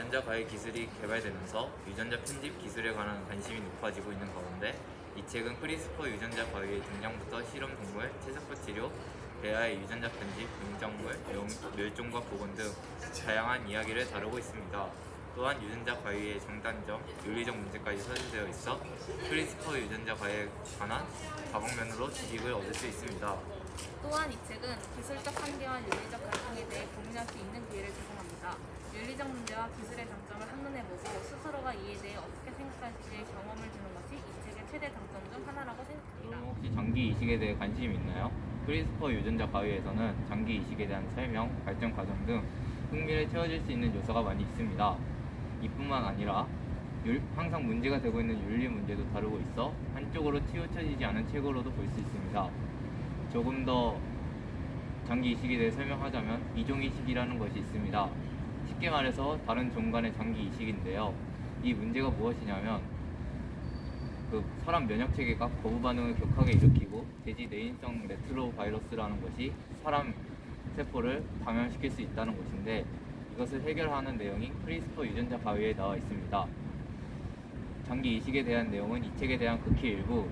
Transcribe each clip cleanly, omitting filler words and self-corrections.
유전자 과외 기술이 개발되면서 유전자 편집 기술에 관한 관심이 높아지고 있는 가운데 이 책은 크리스퍼 유전자 과외의 등장부터 실험 동물, 채석화 치료, 대하의 유전자 편집, 영장물, 멸종과 복원 등 다양한 이야기를 다루고 있습니다. 또한 유전자 과외의 장단점, 윤리적 문제까지 서술되어 있어 크리스퍼 유전자 과외에 관한 다방면으로 지식을 얻을 수 있습니다. 또한 이 책은 기술적 한계와 윤리적 갈등에 대해 고민할 수 있는 기회를 제공합니다. 윤리적 문제와 기술의 장점을 한눈에 보고 스스로가 이에 대해 어떻게 생각할지의 경험을 주는 것이 이 책의 최대 장점 중 하나라고 생각합니다. 혹시 장기 이식에 대해 관심이 있나요? 크리스퍼 유전자 과외에서는 장기 이식에 대한 설명, 발전 과정 등 흥미를 채워줄 수 있는 요소가 많이 있습니다. 이뿐만 아니라 항상 문제가 되고 있는 윤리 문제도 다루고 있어 한쪽으로 치우쳐지지 않은 책으로도 볼 수 있습니다. 조금 더 장기 이식에 대해 설명하자면 이종 이식이라는 것이 있습니다. 쉽게 말해서 다른 종 간의 장기 이식인데요. 이 문제가 무엇이냐면 사람 면역 체계가 거부 반응을 격하게 일으키고 돼지 내인성 레트로바이러스라는 것이 사람 세포를 감염시킬 수 있다는 것인데 이것을 해결하는 내용이 크리스퍼 유전자 과외에 나와 있습니다. 장기 이식에 대한 내용은 이 책에 대한 극히 일부,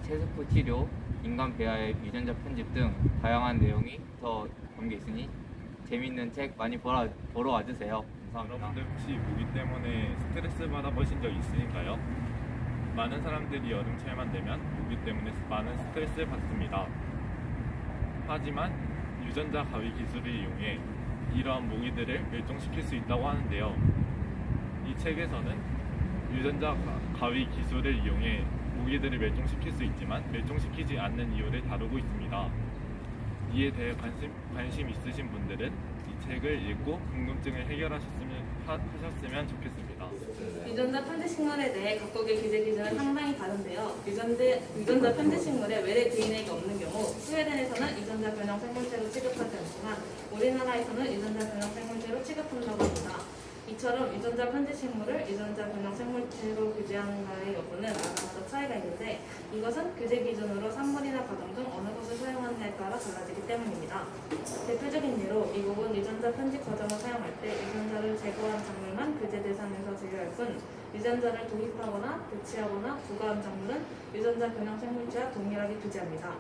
채석화 치료, 인간 배아의 유전자 편집 등 다양한 내용이 더 담겨 있으니 재미있는 책 많이 보러 와주세요. 감사합니다. 여러분들 혹시 모기 때문에 스트레스 받아보신 적 있으신가요? 많은 사람들이 여름철만 되면 모기 때문에 많은 스트레스를 받습니다. 하지만 유전자 가위 기술을 이용해 이러한 모기들을 멸종시킬 수 있다고 하는데요. 이 책에서는 유전자 가위 기술을 이용해 모기들을 멸종시킬 수 있지만 멸종시키지 않는 이유를 다루고 있습니다. 이에 대해 관심 있으신 분들은 이 책을 읽고 궁금증을 해결하셨으면 좋겠습니다. 유전자 편집식물에 대해 각국의 규제 기준은 상당히 다른데요. 유전자 편집식물에 외래 DNA가 없는 경우 스웨덴에서는 유전자 변형 생물체로 취급하지 않지만 우리나라에서는 유전자 변형 생물체로 취급한다고 합니다. 이처럼 유전자 편집식물을 유전자 변형 생물체로 규제하는가의 여부는 나라마다 차이가 있는데 이것은 규제 기준으로 산물이나 과정 중 어느 것을 사용하느냐에 따라 달라지기 때문입니다. 대표적인 예로 미국은 유전자 편집 과정을 사용할 때 유전자를 제거한 작물만 규제 대상에서 제외할 뿐 유전자를 도입하거나 배치하거나 부과한 작물은 유전자 변형 생물체와 동일하게 규제합니다.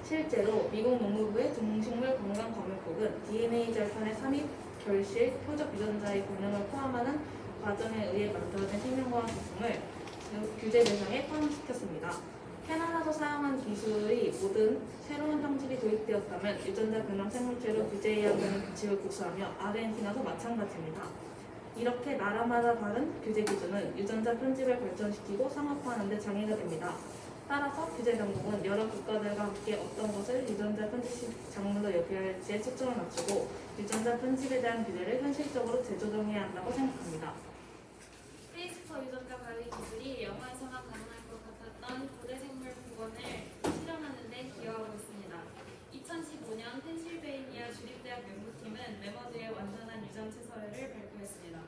실제로 미국 농무부의 동식물 건강검역국은 DNA 절판의 삽입, 결실, 표적 유전자의 변형을 포함하는 과정에 의해 만들어진 생명과학 제품을 규제 대상에 포함시켰습니다. 캐나다에서 사용한 기술이 모든 새로운 형질이 도입되었다면 유전자 변형 생물체로 규제해야 되는 규칙을 고수하며 아르헨티나도 마찬가지입니다. 이렇게 나라마다 다른 규제 기준은 유전자 편집을 발전시키고 상업화하는 데 장애가 됩니다. 따라서 규제 당국은 여러 국가들과 함께 어떤 것을 유전자 편집 작물로 여겨야 할지에 초점을 맞추고 유전자 편집에 대한 규제를 현실적으로 재조정해야 한다고 생각합니다. 크리스퍼 유전자 관리 기술이 영화에서만 가능할 것 같았던 고대 생물 복원을 실현하는 데 기여하고 있습니다. 2015년 펜실베이니아 주립대학 연구팀은 매머드의 완전한 유전체 서열을 발표했습니다.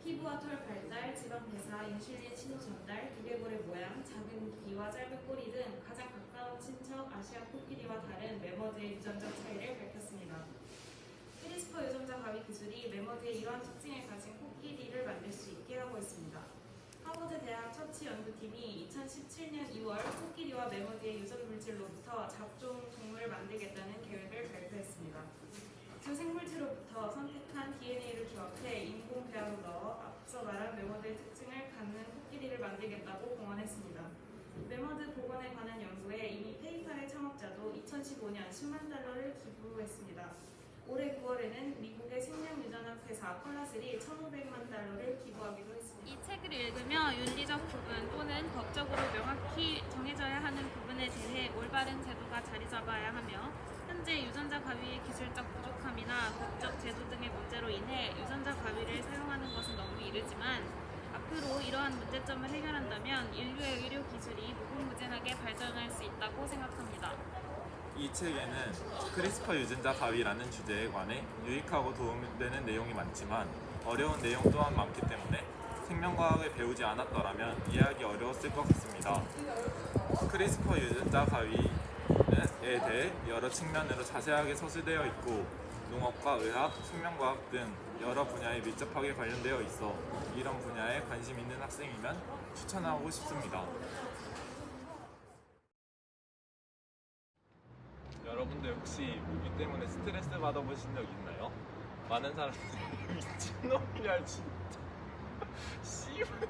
피부와 털 발달, 지방 대사, 인슐린 신호 전달, 두개골의 모양, 작은 귀와 짧은 꼬리 등 가장 가까운 친척 아시아 코끼리와 다른 매머드의 유전자 차이를 밝혔습니다. 크리스퍼 유전자 가위 기술이 매머드의 이러한 특징을 가진 코끼리를 만들 수 있게 하고 있습니다. 하버드 대학 처치 연구팀이 2017년 2월 코끼리와 매머드의 유전 물질로부터 잡종 동물을 만들겠다는 계획을 발표했습니다. 두 생물체로부터 선택한 DNA를 조합해 인공 배합으로 넣어 앞서 말한 매머드의 특징을 갖는 코끼리를 만들겠다고 공언했습니다. 매머드 복원에 관한 연구에 이미 페이팔의 창업자도 2015년 10만 달러를 기부했습니다. 올해 9월에는 미국의 생명유전학 회사 콜라셀이 1,500만 달러를 기부하기도 했습니다. 이 책을 읽으며 윤리적 부분 또는 법적으로 명확히 정해져야 하는 부분에 대해 올바른 제도가 자리 잡아야 하며 현재 유전자 가위의 기술적 부족함이나 법적 제도 등의 문제로 인해 유전자 가위를 사용하는 것은 너무 이르지만 앞으로 이러한 문제점을 해결한다면 인류의 의료 기술이 무궁무진하게 발전할 수 있다고 생각합니다. 이 책에는 크리스퍼 유전자 가위라는 주제에 관해 유익하고 도움되는 내용이 많지만 어려운 내용 또한 많기 때문에 생명과학을 배우지 않았더라면 이해하기 어려웠을 것 같습니다. 크리스퍼 유전자 가위에 대해 여러 측면으로 자세하게 서술되어 있고 농업과 의학, 생명과학 등 여러 분야에 밀접하게 관련되어 있어 이런 분야에 관심 있는 학생이면 추천하고 싶습니다. 여러분들 혹시 모기 때문에 스트레스 받아보신 적 있나요? 많은 사람들이 미친놈이야 진짜 씨발